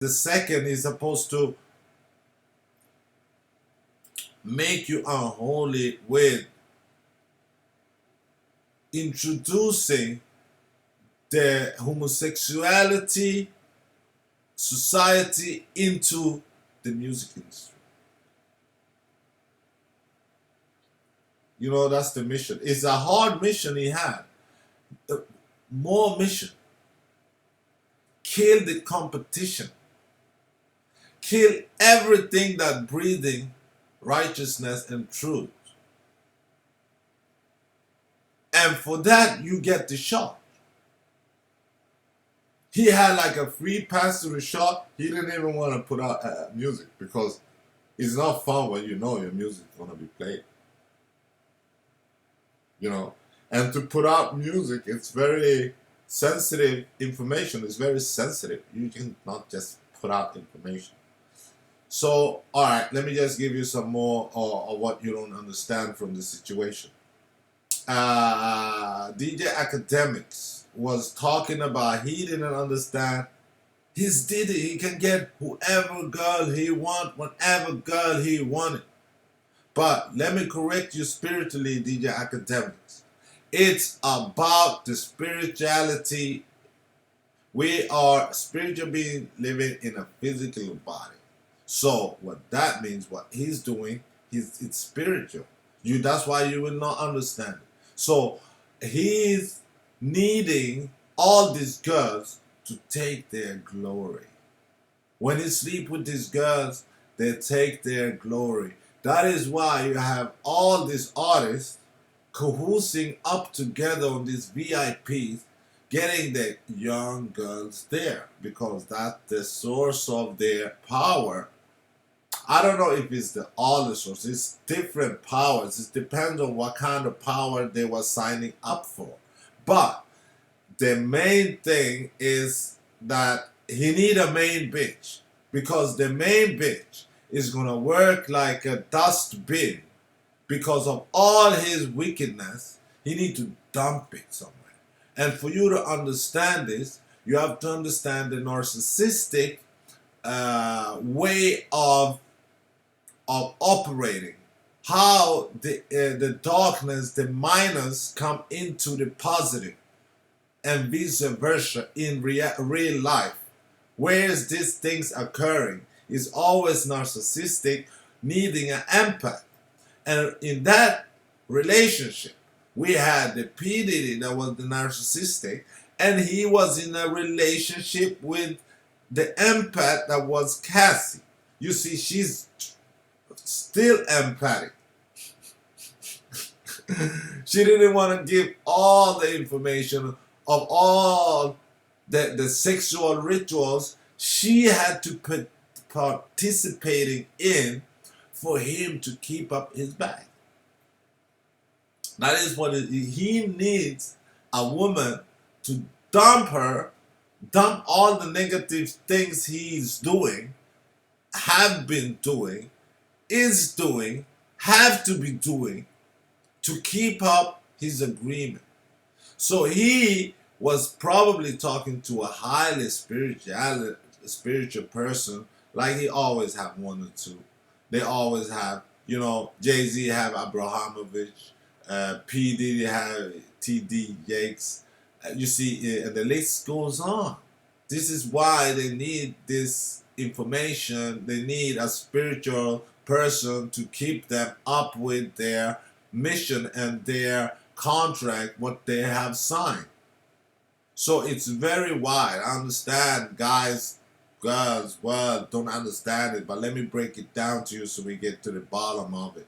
The second is supposed to make you unholy with introducing the homosexuality society into the music industry. You know, that's the mission. It's a hard mission he had. More mission. Kill the competition. Kill everything that breathing righteousness and truth. And for that, you get the shot. He had like a free pass to the shot. He didn't even want to put out music because it's not fun when you know your music is going to be played. You know, and to put out music, it's very sensitive information. It's very sensitive. You can not just put out information. So, all right, let me just give you some more of what you don't understand from the situation. DJ Academics was talking about he didn't understand his Diddy. He can get whoever girl he want, whatever girl he wanted. But let me correct you spiritually, DJ Academics. It's about the spirituality. We are spiritual beings living in a physical body. So what that means, what he's doing, it's spiritual. That's why you will not understand it. So he's needing all these girls to take their glory. When he sleep with these girls, they take their glory. That is why you have all these artists cahoosing up together on these VIPs, getting the young girls there because that's the source of their power. I don't know if it's all the source. It's different powers. It depends on what kind of power they were signing up for. But the main thing is that he need a main bitch because the main bitch is gonna work like a dustbin because of all his wickedness. He need to dump it somewhere. And for you to understand this, you have to understand the narcissistic way of operating, how the darkness, the minus come into the positive, and vice versa in real life. Where is these things occurring? Is always narcissistic, needing an empath. And in that relationship, we had the P. Diddy that was the narcissistic, and he was in a relationship with the empath that was Cassie. You see, she's still empathic. She didn't want to give all the information of all the sexual rituals she had to put participating in for him to keep up his bag. That is what he needs, a woman to dump her, dump all the negative things he's doing, have been doing, is doing, have to be doing to keep up his agreement. So he was probably talking to a highly spiritual person, like he always have one or two. They always have, you know, Jay-Z have Abrahamovich, P. Diddy have T.D. Yakes. You see, the list goes on. This is why they need this information. They need a spiritual person to keep them up with their mission and their contract, what they have signed. So it's very wide. I understand, guys, girls, well, don't understand it, but let me break it down to you so we get to the bottom of it.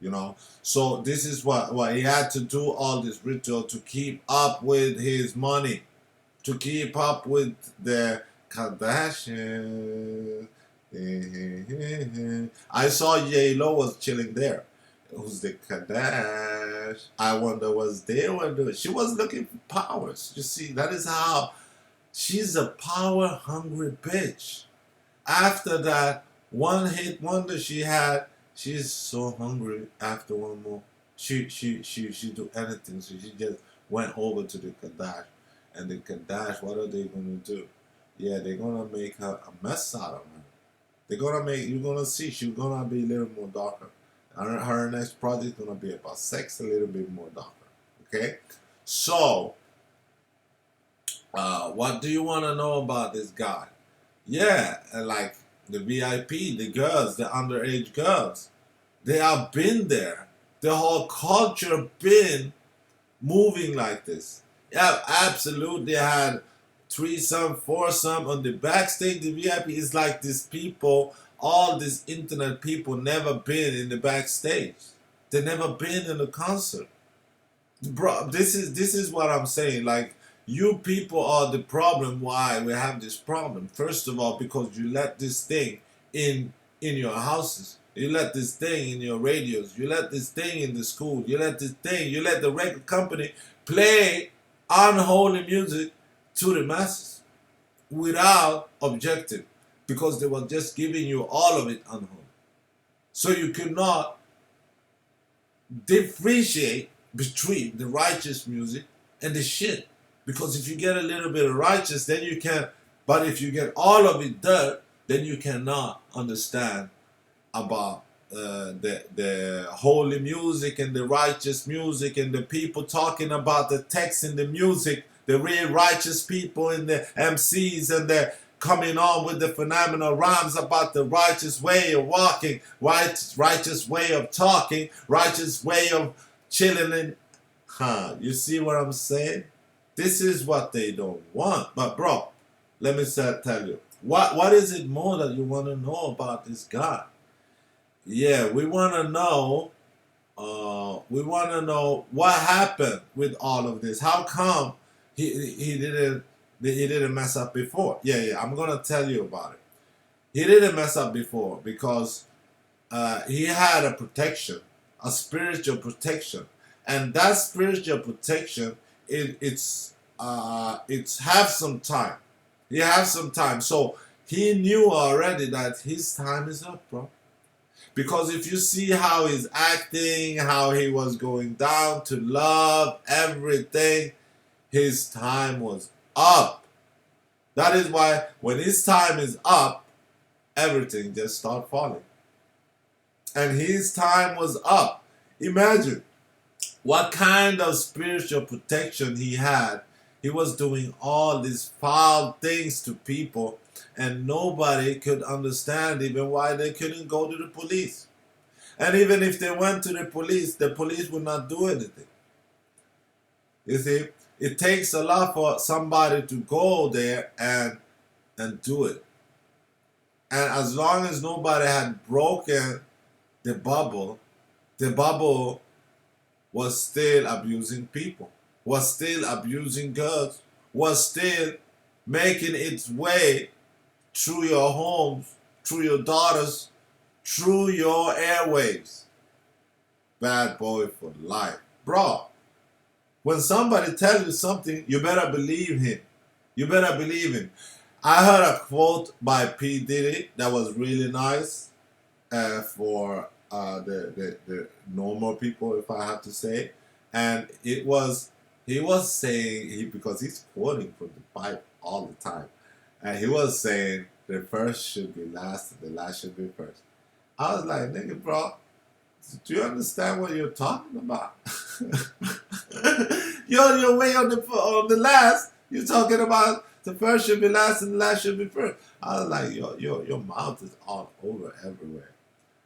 You know, so this is what he had to do, all this ritual to keep up with his money, to keep up with the Kardashians. I saw J-Lo was chilling there. Who's the Kardashian? I wonder was they were doing. She was looking for powers. You see, that is how she's a power hungry bitch. After that one hit wonder she had, she's so hungry after one more. She do anything. So she just went over to the Kardashian. And the Kardashian, what are they gonna do? Yeah, they're gonna make her a mess out of her. They're gonna make you're gonna see she's gonna be a little more darker. Her next project gonna be about sex, a little bit more darker. Okay, so what do you want to know about this guy? Yeah, and like the VIP, the girls, the underage girls, they have been there. The whole culture been moving like this. Yeah, absolutely. They had threesome, foursome on the backstage. The VIP is like these people, all these internet people never been in the backstage. They never been in a concert. Bro, this is what I'm saying. Like you people are the problem why we have this problem. First of all, because you let this thing in your houses. You let this thing in your radios. You let this thing in the school. You let this thing, you let the record company play unholy music to the masses without objective because they were just giving you all of it unholy. So you could not differentiate between the righteous music and the shit. Because if you get a little bit of righteous, then you can, but if you get all of it dirt, then you cannot understand about the holy music and the righteous music and the people talking about the text in the music, the real righteous people and the MCs and the coming on with the phenomenal rhymes about the righteous way of walking, righteous way of talking, righteous way of chilling in. You see what I'm saying? This is what they don't want. But bro, let me tell you, what is it more that you want to know about this guy? Yeah, we want to know. We want to know what happened with all of this. How come he didn't mess up before? Yeah. I'm gonna tell you about it. He didn't mess up before because he had a protection, a spiritual protection, and that spiritual protection it's have some time. He have some time, so he knew already that his time is up, bro. Because if you see how he's acting, how he was going down to love, everything, his time was up. That is why when his time is up, everything just start falling. And his time was up. Imagine what kind of spiritual protection he had. He was doing all these foul things to people, and nobody could understand even why they couldn't go to the police. And even if they went to the police would not do anything. You see, it takes a lot for somebody to go there and do it. And as long as nobody had broken the bubble was still abusing people, was still abusing girls, was still making its way through your homes, through your daughters, through your airwaves. Bad boy for life. Bro, when somebody tells you something, you better believe him. You better believe him. I heard a quote by P. Diddy that was really nice for the normal people, if I have to say. And he was saying, because he's quoting from the Bible all the time, and he was saying the first should be last and the last should be first. I was like, nigga, bro, do you understand what you're talking about? You're on your way on the last. You're talking about the first should be last and the last should be first. I was like, your mouth is all over everywhere.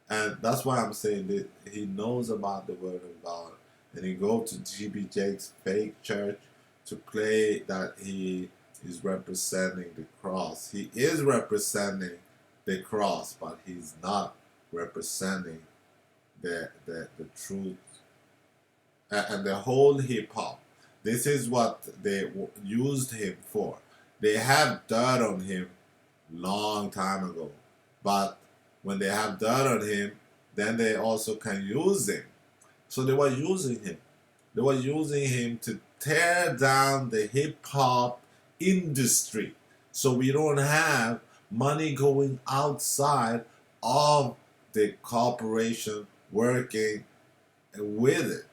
And that's why I'm saying that he knows about the word of God. And he go to GB Jake's fake church to play that he is representing the cross. He is representing the cross, but he's not representing the truth. And the whole hip hop, this is what they used him for. They have dirt on him long time ago, but when they have dirt on him, then they also can use him. So they were using him. They were using him to tear down the hip hop industry. So we don't have money going outside of the corporation working with it.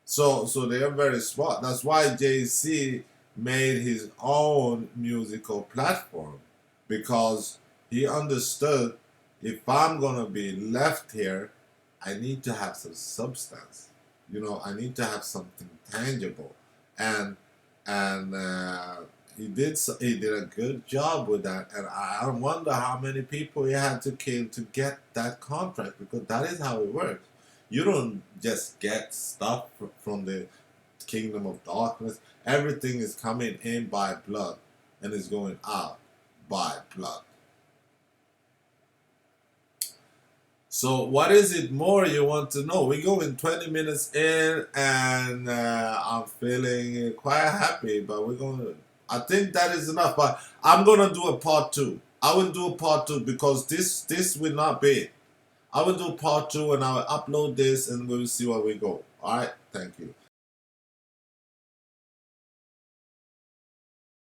So they are very smart. That's why Jay-Z made his own musical platform because he understood if I'm gonna be left here, I need to have some substance. I need to have something tangible, and and he did a good job with that. And I wonder how many people he had to kill to get that contract, because that is how it works. You don't just get stuff from the kingdom of darkness. Everything is coming in by blood and is going out by blood. So what is it more you want to know? We go in 20 minutes in, and I'm feeling quite happy, but I think that is enough, but I'm gonna do a part two. I will do a part two because this will not be it. I will do part two and I will upload this and we'll see where we go. Alright, thank you.